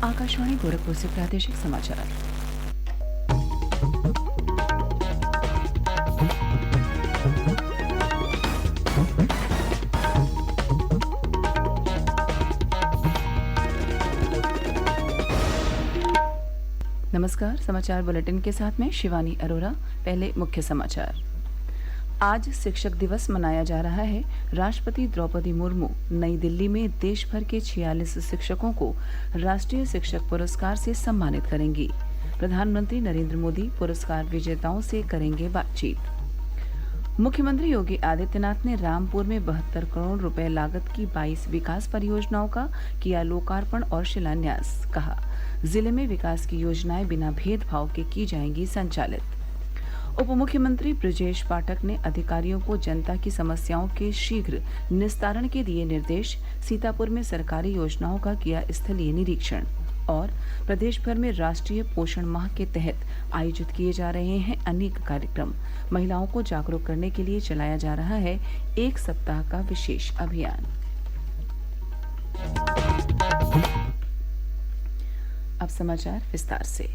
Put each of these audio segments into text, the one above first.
आकाशवाणी गोरखपुर से प्रादेशिक समाचार। नमस्कार, समाचार बुलेटिन के साथ में शिवानी अरोरा। पहले मुख्य समाचार। आज शिक्षक दिवस मनाया जा रहा है। राष्ट्रपति द्रौपदी मुर्मू नई दिल्ली में देश भर के 46 शिक्षकों को राष्ट्रीय शिक्षक पुरस्कार से सम्मानित करेंगी। प्रधानमंत्री नरेंद्र मोदी पुरस्कार विजेताओं से करेंगे बातचीत। मुख्यमंत्री योगी आदित्यनाथ ने रामपुर में 72 करोड़ रुपए लागत की 22 विकास परियोजनाओं का किया लोकार्पण और शिलान्यास। कहा, जिले में विकास की योजनाएं बिना भेदभाव के की जाएंगी संचालित। उप मुख्यमंत्री ब्रजेश पाठक ने अधिकारियों को जनता की समस्याओं के शीघ्र निस्तारण के दिए निर्देश। सीतापुर में सरकारी योजनाओं का किया स्थलीय निरीक्षण। और प्रदेश भर में राष्ट्रीय पोषण माह के तहत आयोजित किए जा रहे हैं अनेक कार्यक्रम। महिलाओं को जागरूक करने के लिए चलाया जा रहा है एक सप्ताह का विशेष अभियान। अब समाचार विस्तार से।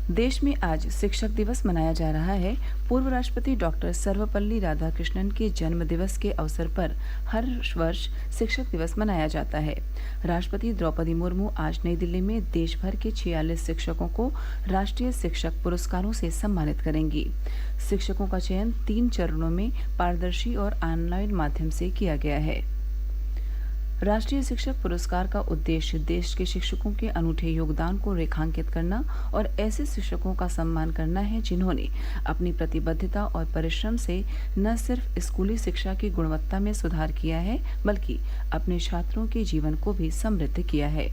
देश में आज शिक्षक दिवस मनाया जा रहा है। पूर्व राष्ट्रपति डॉक्टर सर्वपल्ली राधाकृष्णन के जन्म दिवस के अवसर पर हर वर्ष शिक्षक दिवस मनाया जाता है। राष्ट्रपति द्रौपदी मुर्मू आज नई दिल्ली में देश भर के 46 शिक्षकों को राष्ट्रीय शिक्षक पुरस्कारों से सम्मानित करेंगी। शिक्षकों का चयन 3 चरणों में पारदर्शी और ऑनलाइन माध्यम से किया गया है। राष्ट्रीय शिक्षक पुरस्कार का उद्देश्य देश के शिक्षकों के अनूठे योगदान को रेखांकित करना और ऐसे शिक्षकों का सम्मान करना है जिन्होंने अपनी प्रतिबद्धता और परिश्रम से न सिर्फ स्कूली शिक्षा की गुणवत्ता में सुधार किया है, बल्कि अपने छात्रों के जीवन को भी समृद्ध किया है।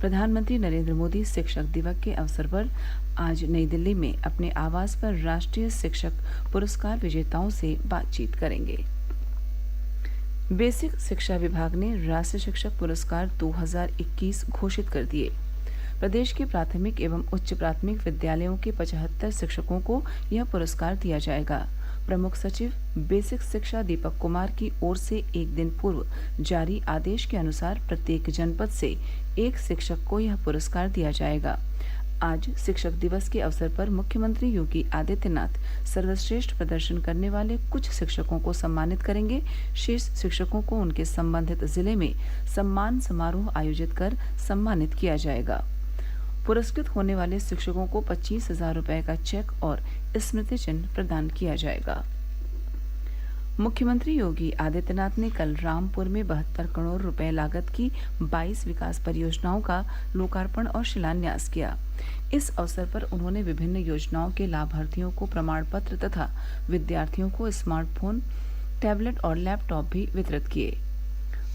प्रधानमंत्री नरेंद्र मोदी शिक्षक दिवस के अवसर पर आज नई दिल्ली में अपने आवास पर राष्ट्रीय शिक्षक पुरस्कार विजेताओं से बातचीत करेंगे। बेसिक शिक्षा विभाग ने राष्ट्रीय शिक्षक पुरस्कार 2021 घोषित कर दिए। प्रदेश के प्राथमिक एवं उच्च प्राथमिक विद्यालयों के 75 शिक्षकों को यह पुरस्कार दिया जाएगा। प्रमुख सचिव बेसिक शिक्षा दीपक कुमार की ओर से एक दिन पूर्व जारी आदेश के अनुसार प्रत्येक जनपद से एक शिक्षक को यह पुरस्कार दिया जाएगा। आज शिक्षक दिवस के अवसर पर मुख्यमंत्री योगी आदित्यनाथ सर्वश्रेष्ठ प्रदर्शन करने वाले कुछ शिक्षकों को सम्मानित करेंगे। शेष शिक्षकों को उनके संबंधित जिले में सम्मान समारोह आयोजित कर सम्मानित किया जाएगा। पुरस्कृत होने वाले शिक्षकों को 25,000 रुपए का चेक और स्मृति चिन्ह प्रदान किया जाएगा। मुख्यमंत्री योगी आदित्यनाथ ने कल रामपुर में 72 करोड़ रुपए लागत की 22 विकास परियोजनाओं का लोकार्पण और शिलान्यास किया। इस अवसर पर उन्होंने विभिन्न योजनाओं के लाभार्थियों को प्रमाण पत्र तथा विद्यार्थियों को स्मार्टफोन, टैबलेट और लैपटॉप भी वितरित किए।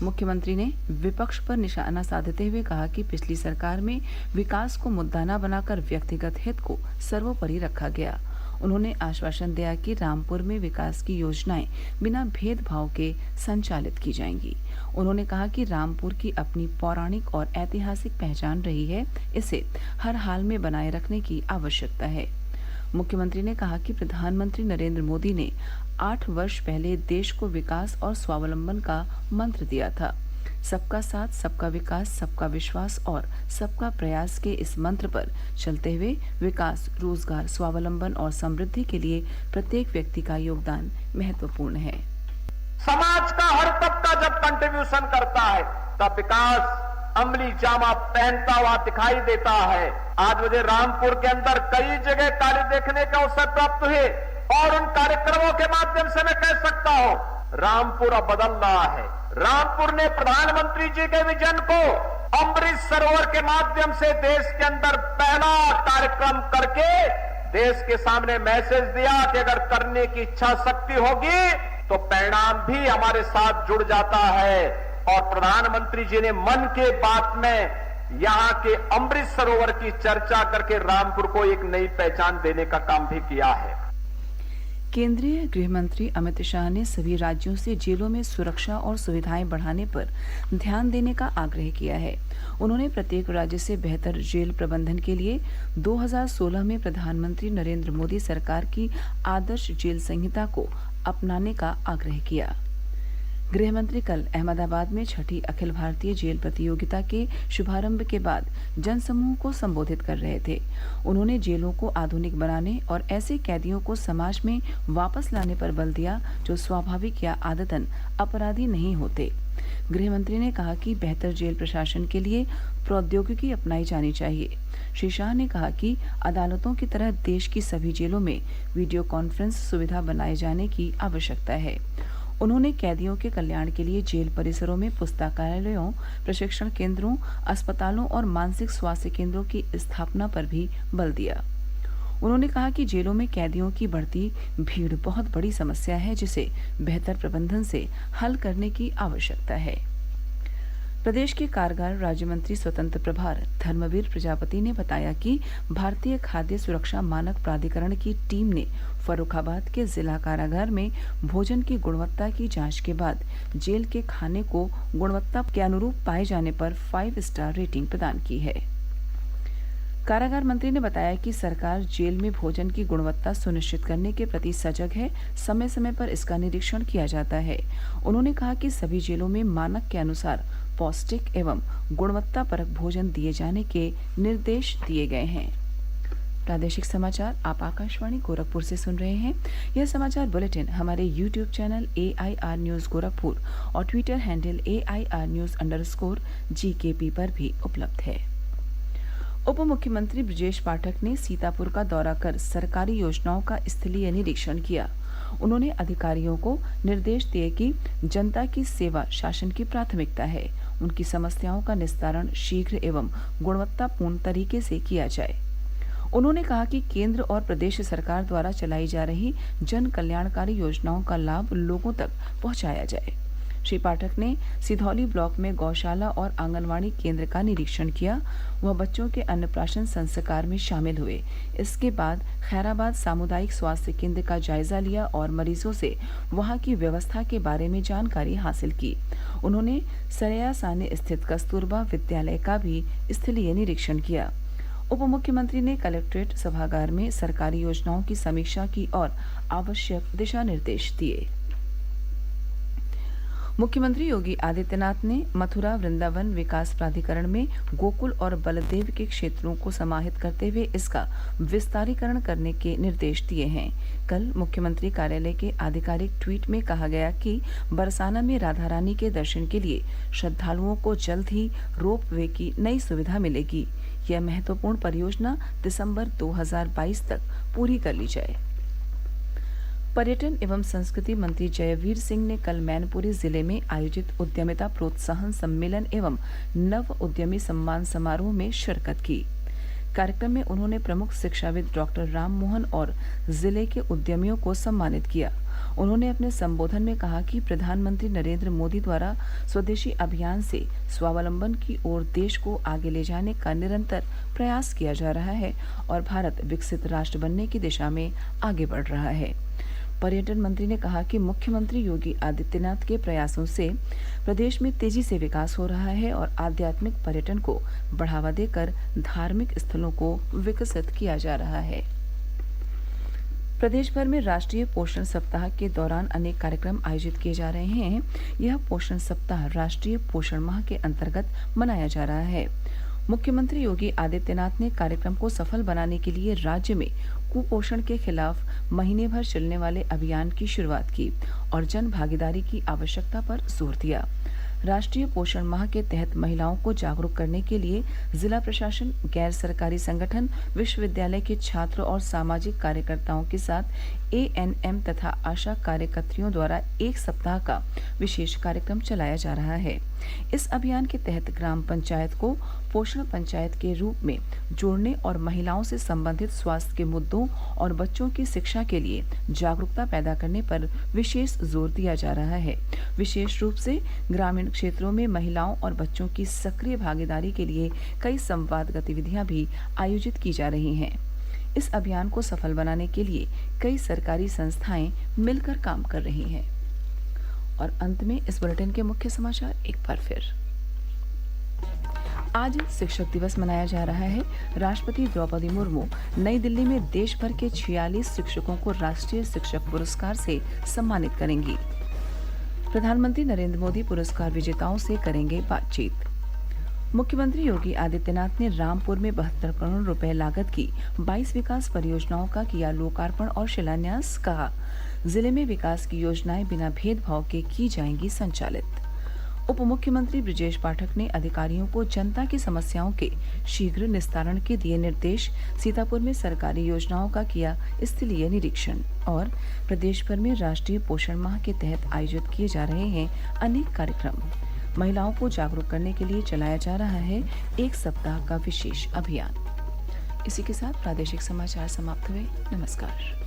मुख्यमंत्री ने विपक्ष पर निशाना साधते हुए कहा कि पिछली सरकार में विकास को मुद्दा न बनाकर व्यक्तिगत हित को सर्वोपरि रखा गया। उन्होंने आश्वासन दिया कि रामपुर में विकास की योजनाएं बिना भेदभाव के संचालित की जाएंगी। उन्होंने कहा कि रामपुर की अपनी पौराणिक और ऐतिहासिक पहचान रही है, इसे हर हाल में बनाए रखने की आवश्यकता है। मुख्यमंत्री ने कहा कि प्रधानमंत्री नरेंद्र मोदी ने 8 वर्ष पहले देश को विकास और स्वावलंबन का मंत्र दिया था। सबका साथ, सबका विकास, सबका विश्वास और सबका प्रयास के इस मंत्र पर चलते हुए विकास, रोजगार, स्वावलंबन और समृद्धि के लिए प्रत्येक व्यक्ति का योगदान महत्वपूर्ण है। समाज का हर तबका जब कंट्रीब्यूशन करता है तब विकास अमली जामा पहनता हुआ दिखाई देता है। आज मुझे रामपुर के अंदर कई जगह कार्य देखने का अवसर प्राप्त हुए और उन कार्यक्रमों के माध्यम से मैं कह सकता हूं, रामपुर अब बदल रहा है। रामपुर ने प्रधानमंत्री जी के विजन को अमृत सरोवर के माध्यम से देश के अंदर पहला कार्यक्रम करके देश के सामने मैसेज दिया कि अगर करने की इच्छा शक्ति होगी तो परिणाम भी हमारे साथ जुड़ जाता है। और प्रधानमंत्री जी ने मन की बात में यहां के अमृत सरोवर की चर्चा करके रामपुर को एक नई पहचान देने का काम भी किया है। केंद्रीय गृह मंत्री अमित शाह ने सभी राज्यों से जेलों में सुरक्षा और सुविधाएं बढ़ाने पर ध्यान देने का आग्रह किया है। उन्होंने प्रत्येक राज्य से बेहतर जेल प्रबंधन के लिए 2016 में प्रधानमंत्री नरेंद्र मोदी सरकार की आदर्श जेल संहिता को अपनाने का आग्रह किया। गृहमंत्री कल अहमदाबाद में छठी अखिल भारतीय जेल प्रतियोगिता के शुभारंभ के बाद जनसमूह को संबोधित कर रहे थे। उन्होंने जेलों को आधुनिक बनाने और ऐसे कैदियों को समाज में वापस लाने पर बल दिया जो स्वाभाविक या आदतन अपराधी नहीं होते। गृहमंत्री ने कहा कि बेहतर जेल प्रशासन के लिए प्रौद्योगिकी अपनाई जानी चाहिए। श्री शाह ने कहा कि अदालतों की तरह देश की सभी जेलों में वीडियो कॉन्फ्रेंस सुविधा बनाए जाने की आवश्यकता है। उन्होंने कैदियों के कल्याण के लिए जेल परिसरों में पुस्तकालयों, प्रशिक्षण केंद्रों, अस्पतालों और मानसिक स्वास्थ्य केंद्रों की स्थापना पर भी बल दिया। उन्होंने कहा कि जेलों में कैदियों की बढ़ती भीड़ बहुत बड़ी समस्या है, जिसे बेहतर प्रबंधन से हल करने की आवश्यकता है। प्रदेश के कारागार राज्य मंत्री स्वतंत्र प्रभार धर्मवीर प्रजापति ने बताया कि भारतीय खाद्य सुरक्षा मानक प्राधिकरण की टीम ने फर्रुखाबाद के जिला कारागार में भोजन की गुणवत्ता की जांच के बाद जेल के खाने को गुणवत्ता के अनुरूप पाए जाने पर 5 स्टार रेटिंग प्रदान की है। कारागार मंत्री ने बताया कि सरकार जेल में भोजन की गुणवत्ता सुनिश्चित करने के प्रति सजग है। समय समय पर इसका निरीक्षण किया जाता है। उन्होंने कहा कि सभी जेलों में मानक के अनुसार पौष्टिक एवं गुणवत्तापरक भोजन दिए जाने के निर्देश दिए गए हैं। प्रादेशिक समाचार आप आकाशवाणी गोरखपुर से सुन रहे हैं। यह समाचार बुलेटिन हमारे YouTube channel AIR news Gorakhpur और ट्विटर हैंडल AIR news_GKP पर भी उपलब्ध है। उप मुख्यमंत्री ब्रजेश पाठक ने सीतापुर का दौरा कर सरकारी योजनाओं का स्थलीय निरीक्षण किया। उन्होंने अधिकारियों को निर्देश दिए कि जनता की सेवा शासन की प्राथमिकता है। उनकी समस्याओं का निस्तारण शीघ्र एवं गुणवत्तापूर्ण तरीके से किया जाए। उन्होंने कहा कि केंद्र और प्रदेश सरकार द्वारा चलाई जा रही जन कल्याणकारी योजनाओं का लाभ लोगों तक पहुंचाया जाए। श्री पाठक ने सिधौली ब्लॉक में गौशाला और आंगनवाड़ी केंद्र का निरीक्षण किया। वह बच्चों के अन्नप्राशन संस्कार में शामिल हुए। इसके बाद खैराबाद सामुदायिक स्वास्थ्य केंद्र का जायजा लिया और मरीजों से वहां की व्यवस्था के बारे में जानकारी हासिल की। उन्होंने सरैया साने स्थित कस्तूरबा विद्यालय का भी स्थलीय निरीक्षण किया। उप मुख्यमंत्री ने कलेक्ट्रेट सभागार में सरकारी योजनाओं की समीक्षा की और आवश्यक दिशा निर्देश दिए। मुख्यमंत्री योगी आदित्यनाथ ने मथुरा वृंदावन विकास प्राधिकरण में गोकुल और बलदेव के क्षेत्रों को समाहित करते हुए इसका विस्तारीकरण करने के निर्देश दिए हैं। कल मुख्यमंत्री कार्यालय के आधिकारिक ट्वीट में कहा गया कि बरसाना में राधा रानी के दर्शन के लिए श्रद्धालुओं को जल्द ही रोप वे की नई सुविधा मिलेगी। यह महत्वपूर्ण परियोजना दिसंबर 2022 तक पूरी कर ली जाए। पर्यटन एवं संस्कृति मंत्री जयवीर सिंह ने कल मैनपुरी जिले में आयोजित उद्यमिता प्रोत्साहन सम्मेलन एवं नव उद्यमी सम्मान समारोह में शिरकत की। कार्यक्रम में उन्होंने प्रमुख शिक्षाविद डॉक्टर राम मोहन और जिले के उद्यमियों को सम्मानित किया। उन्होंने अपने संबोधन में कहा कि प्रधानमंत्री नरेंद्र मोदी द्वारा स्वदेशी अभियान से स्वावलंबन की ओर देश को आगे ले जाने का निरंतर प्रयास किया जा रहा है और भारत विकसित राष्ट्र बनने की दिशा में आगे बढ़ रहा है। पर्यटन मंत्री ने कहा कि मुख्यमंत्री योगी आदित्यनाथ के प्रयासों से प्रदेश में तेजी से विकास हो रहा है और आध्यात्मिक पर्यटन को बढ़ावा देकर धार्मिक स्थलों को विकसित किया जा रहा है। प्रदेश भर में राष्ट्रीय पोषण सप्ताह के दौरान अनेक कार्यक्रम आयोजित किए जा रहे हैं। यह पोषण सप्ताह राष्ट्रीय पोषण माह के अंतर्गत मनाया जा रहा है। मुख्यमंत्री योगी आदित्यनाथ ने कार्यक्रम को सफल बनाने के लिए राज्य में कुपोषण के खिलाफ महीने भर चलने वाले अभियान की शुरुआत की और जन भागीदारी की आवश्यकता पर जोर दिया। राष्ट्रीय पोषण माह के तहत महिलाओं को जागरूक करने के लिए जिला प्रशासन, गैर सरकारी संगठन, विश्वविद्यालय के छात्र और सामाजिक कार्यकर्ताओं के साथ ANM तथा आशा कार्यकर्तियों द्वारा एक सप्ताह का विशेष कार्यक्रम चलाया जा रहा है। इस अभियान के तहत ग्राम पंचायत को पोषण पंचायत के रूप में जोड़ने और महिलाओं से संबंधित स्वास्थ्य के मुद्दों और बच्चों की शिक्षा के लिए जागरूकता पैदा करने पर विशेष जोर दिया जा रहा है। विशेष रूप से ग्रामीण क्षेत्रों में महिलाओं और बच्चों की सक्रिय भागीदारी के लिए कई संवाद गतिविधियां भी आयोजित की जा रही हैं। इस अभियान को सफल बनाने के लिए कई सरकारी संस्थाएं मिलकर काम कर रही हैं। और अंत में इस बुलेटिन के मुख्य समाचार एक बार फिर। आज शिक्षक दिवस मनाया जा रहा है। राष्ट्रपति द्रौपदी मुर्मू नई दिल्ली में देश भर के 46 शिक्षकों को राष्ट्रीय शिक्षक पुरस्कार से सम्मानित करेंगी। प्रधानमंत्री नरेंद्र मोदी पुरस्कार विजेताओं से करेंगे बातचीत। मुख्यमंत्री योगी आदित्यनाथ ने रामपुर में 72 करोड़ रुपए लागत की 22 विकास परियोजनाओं का किया लोकार्पण और शिलान्यास। कहा, जिले में विकास की योजनाएं बिना भेदभाव के की जाएंगी संचालित। उप मुख्यमंत्री ब्रजेश पाठक ने अधिकारियों को जनता की समस्याओं के शीघ्र निस्तारण के दिए निर्देश। सीतापुर में सरकारी योजनाओं का किया स्थलीय निरीक्षण। और प्रदेश भर में राष्ट्रीय पोषण माह के तहत आयोजित किए जा रहे हैं अनेक कार्यक्रम। महिलाओं को जागरूक करने के लिए चलाया जा रहा है एक सप्ताह का विशेष अभियान। इसी के साथ प्रादेशिक समाचार समाप्त हुए। नमस्कार।